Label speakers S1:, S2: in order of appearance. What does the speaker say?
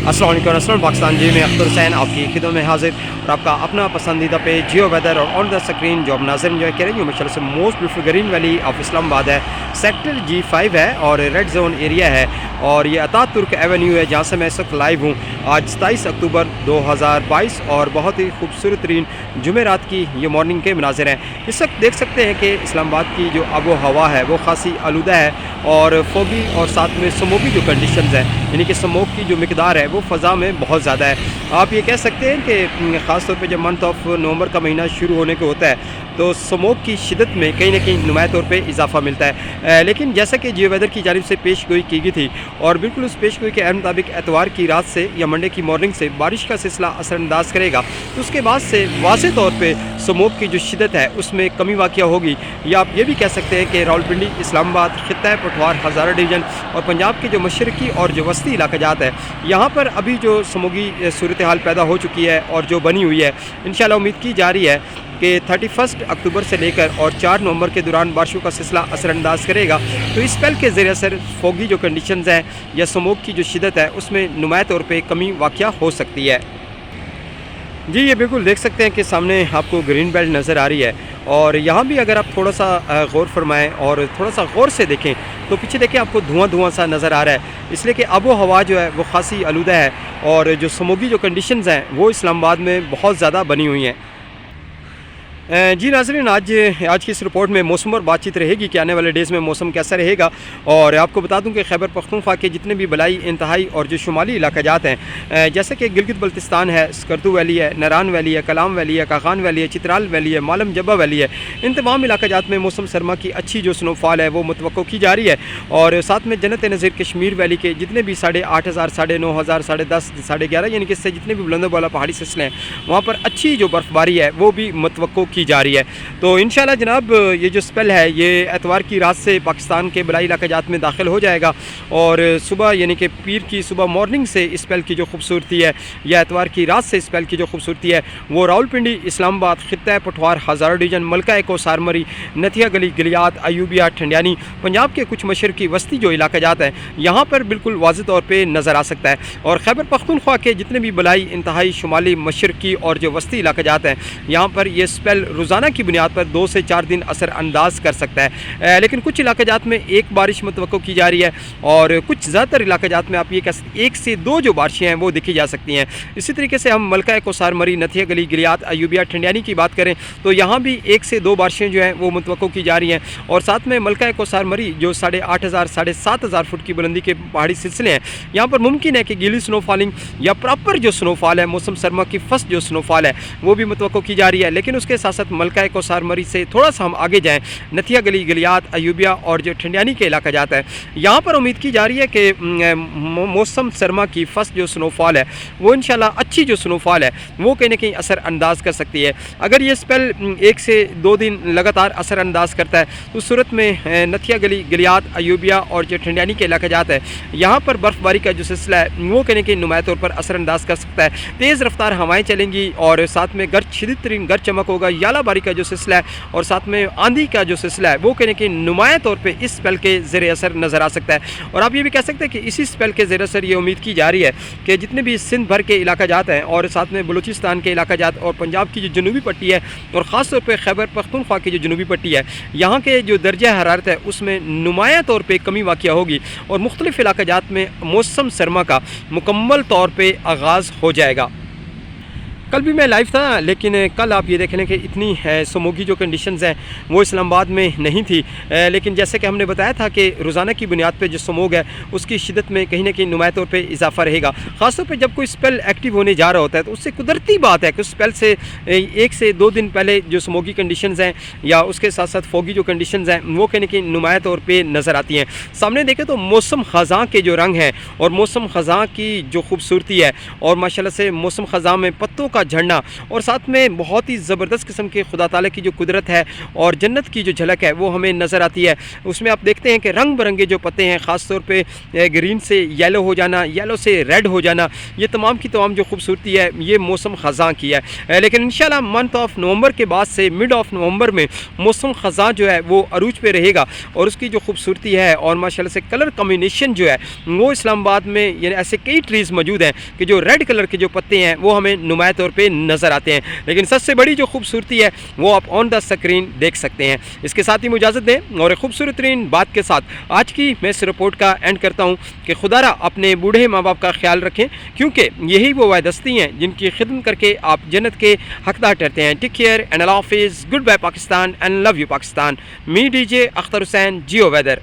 S1: अस्सलाम वालेकुम पाकिस्तान जी में अख्तर हुसैन आपकी खिदमत में हाजिर और आपका अपना पसंदीदा पे जियो वेदर और ऑन द स्क्रीन जो आप नाज़र इंजॉय करेंगे वो माशाल्लाह से most beautiful green valley of Islamabad है। सेक्टर G5 है और रेड जोन एरिया है और ये अतातुर्क एवेन्यू है जहाँ से मैं इस वक्त लाइव हूँ। आज 27 अक्टूबर 2022 और बहुत ही खूबसूरत तरीन जुमेरात की ये मॉर्निंग के मनाज़िर हैं। इस वक्त देख सकते हैं कि इस्लामाबाद की जो आबो हवा है वो खासी आलूदा है और फोगी और साथ में स्मोकी जो कंडीशंस हैं यानी कि स्मोक की जो मिकदार है वो फ़ज़ा में बहुत ज़्यादा है। आप ये कह सकते हैं कि ख़ास तौर पे जब मंथ ऑफ नवंबर का महीना शुरू होने को होता है तो स्मोक की शिदत में कहीं ना कहीं नुमाया तौर पे इजाफा मिलता है। लेकिन जैसा कि जियो वेदर की जानिब से पेश गोई की गई थी और बिल्कुल उस पेश गोई के मुताबिक एतवार की रात से या मंडे की मॉर्निंग से बारिश का सिलसिला असरअंदाज करेगा तो उसके बाद से वाज़ेह तौर पे स्मोक की जो शिदत है उसमें कमी वाक़या होगी। या आप ये भी कह सकते हैं कि रावलपिंडी, इस्लामाबाद, खित्ता पठवार, हज़ारा डिवीज़न और पंजाब के जो मशरकी और जो वस्ती इलाका जात है यहाँ पर अभी जो स्मोगी सूरत हाल पैदा हो चुकी है और जो बनी हुई है इंशाल्लाह उम्मीद की जा रही है कि 31 अक्टूबर से लेकर और 4 नवंबर के दौरान बारिशों का सिलसिला असरअंदाज करेगा। तो इस स्पेल के ज़रिए असर फोगी जो कंडीशंस हैं या स्मोक की जो शिदत है उसमें नुमाया तौर पे कमी वाक़या हो सकती है। जी ये बिल्कुल देख सकते हैं कि सामने आपको ग्रीन बेल्ट नज़र आ रही है और यहाँ भी अगर आप थोड़ा सा गौर फरमाएं और थोड़ा सा गौर से देखें तो पीछे देखें आपको धुआं सा नज़र आ रहा है, इसलिए कि आबो हवा जो है वो खासी आलूदा है और जो स्मोगी जो कंडीशंस हैं वो इस्लामाबाद में बहुत ज़्यादा बनी हुई हैं। जी नाज़रीन, आज की इस रिपोर्ट में मौसम पर बातचीत रहेगी कि आने वाले डेज़ में मौसम कैसा रहेगा और आपको बता दूं कि खैबर पख्तूनख्वा के जितने भी बलाई इंतहाई और जो शुमाली इलाका जात हैं जैसे कि गिलगित बल्तिस्तान है, स्कर्दू वैली है, नरान वैली है, कलाम वैली है, काखान वैली है, चित्राल वैली है, मालम जब्बा वैली है, इन तमाम इलाका जात में मौसम सरमा की अच्छी जो स्नोफॉल है वो मुतवक्को की जा रही है। और साथ में जन्नत नज़ीर कश्मीर वैली के जितने भी 8,500, 9,500, 10,500, 11,500 यानी कि इससे जितने भी बुलंद वाला पहाड़ी सिलसिले हैं वहाँ पर अच्छी जो बर्फ़बारी है वो भी मुतवक्को की जा रही है। तो इंशाल्लाह जनाब ये जो स्पेल है ये एतवार की रात से पाकिस्तान के बलाई इलाका जात में दाखिल हो जाएगा और सुबह यानी कि पीर की सुबह मॉर्निंग से इस स्पेल की जो खूबसूरती है या एतवार की रात से इस स्पेल की जो खूबसूरती है वो रावलपिंडी, इस्लामाबाद, खित्ता पठवार, हज़ारा डिवीज़न, मलका कोसार मरी, नथिया गली, गिलियात, अयूबिया, ठंडियानी, पंजाब के कुछ मशरकी वस्ती जो इलाका जात है यहाँ पर बिल्कुल वाज़ेह तौर पर नज़र आ सकता है। और खैबर पख्तूनख्वा के जितने भी बलाई इंतहाई शुमाली मशरकी और जो वस्ती इलाका जात हैं यहाँ पर यह स्पेल रोज़ाना की बुनियाद पर 2 से 4 दिन असर अंदाज कर सकता है। लेकिन कुछ इलाका जात में एक बारिश मुतवक्को की जा रही है और कुछ ज़्यादातर इलाका जात में आप ये कह सकते 1 से 2 जो बारिशें हैं वो देखी जा सकती हैं। इसी तरीके से हम मलका कोसार मरी, नथिया गली, गिलियात, अयूबिया, ठंडियानी की बात करें तो यहाँ भी 1 से 2 बारिशें जो हैं वो मुतवक्को की जा रही हैं। और साथ में मलका कोसार मरी जो 8,500, 7,500 फुट की बुलंदी के पहाड़ी सिलसिले हैं यहाँ पर मुमकिन है कि गीली स्नोफॉलिंग या प्रॉपर जो स्नोफॉल है मौसम सरमा की फर्स्ट जो स्नोफॉल है वो भी मुतवक्को की जा रही है। लेकिन उसके साथ साथ मलका कोसार मरी से थोड़ा सा हम आगे जाएं, नथिया गली, गिलियात, अयूबिया और जो ठंडियानी के इलाका जाता है यहाँ पर उम्मीद की जा रही है कि मौसम सरमा की फर्स्ट जो स्नोफॉल है वो इंशाल्लाह अच्छी जो स्नोफॉल है वो कहीं ना कहीं असर अंदाज कर सकती है। अगर ये स्पेल 1 से 2 दिन लगातार असर अंदाज करता है तो सूरत में नथिया गली, गिलियात, अयूबिया और जो ठंडियानी के इलाका जाता है यहाँ पर बर्फ़बारी का जो सिलसिला है वो कहीं ना कहीं नुमाया तौर पर असर अंदाज कर सकता है। तेज़ रफ्तार हवाएँ चलेंगी और साथ में गर्ज, शदीद तरीन गर्ज चमक होगा, यालाबारी का जो सिलसिला है और साथ में आंधी का जो सिलसिला है वो कहने कि नुमाया तौर पे इस स्पेल के ज़रिए असर नज़र आ सकता है। और आप ये भी कह सकते हैं कि इसी स्पेल के ज़रिए असर ये उम्मीद की जा रही है कि जितने भी सिंध भर के इलाका जात हैं और साथ में बलूचिस्तान के इलाका जात और पंजाब की जो जनूबी पट्टी है और ख़ास तौर पर खैबर पख्तूनख्वा की जो जनूबी पट्टी है यहाँ के जो दर्जा हरारत है उसमें नुमाया तौर पर कमी वाक़या होगी और मुख्तलिफ़ इलाका जात में मौसम सरमा का मुकम्मल तौर पर आगाज़ हो जाएगा। कल भी मैं लाइव था लेकिन कल आप ये देख लें कि इतनी स्मोगी जो कंडीशंस हैं वो इस्लामाबाद में नहीं थी। लेकिन जैसे कि हमने बताया था कि रोज़ाना की बुनियाद पे जो स्मोग है उसकी शिदत में कहीं ना कहीं नुमाया तौर पे इजाफा रहेगा। ख़ासतौर पे जब कोई स्पेल एक्टिव होने जा रहा होता है तो उससे कुदरती बात है कि उस स्पेल से 1 से 2 दिन पहले जो स्मोगी कंडीशंस हैं या उसके साथ साथ फोगी जो कंडीशंस हैं वो कहीं ना कहीं नुमाया तौर पर नज़र आती हैं। सामने देखें तो मौसम ख़ज़ां के जो रंग हैं और मौसम ख़ज़ां की जो खूबसूरती है और माशाल्लाह से मौसम ख़ज़ां में पत्तों का جھرنا اور ساتھ میں بہت ہی زبردست قسم کے خدا تعالیٰ کی جو قدرت ہے اور جنت کی جو جھلک ہے وہ ہمیں نظر آتی ہے. اس میں آپ دیکھتے ہیں کہ رنگ برنگے جو پتے ہیں، خاص طور پہ گرین سے یلو ہو جانا، یلو سے ریڈ ہو جانا، یہ تمام کی تمام جو خوبصورتی ہے یہ موسم خزاں کی ہے. لیکن انشاءاللہ منتھ آف نومبر کے بعد سے مڈ آف نومبر میں موسم خزاں جو ہے وہ عروج پہ رہے گا اور اس کی جو خوبصورتی ہے اور ماشاءاللہ سے کلر کمبینیشن جو ہے وہ اسلام آباد میں یعنی ایسے کئی ٹریز موجود ہیں کہ جو ریڈ کلر کے جو پتے ہیں وہ ہمیں نمایاں طور پہ نظر آتے ہیں. لیکن سب سے بڑی جو خوبصورتی ہے وہ آپ آن دا اسکرین دیکھ سکتے ہیں. اس کے ساتھ ہی اجازت دیں اور ایک خوبصورت ترین بات کے ساتھ آج کی میں اس رپورٹ کا اینڈ کرتا ہوں کہ خدا را اپنے بوڑھے ماں باپ کا خیال رکھیں، کیونکہ یہی وہ واحد ہستی ہیں جن کی خدمت کر کے آپ جنت کے حقدار ٹھہرتے ہیں. ٹیک کیئر اینڈ اللہ حافظ. Goodbye Pakistan and love you Pakistan. می D J Akhtar Hussain, Geo weather.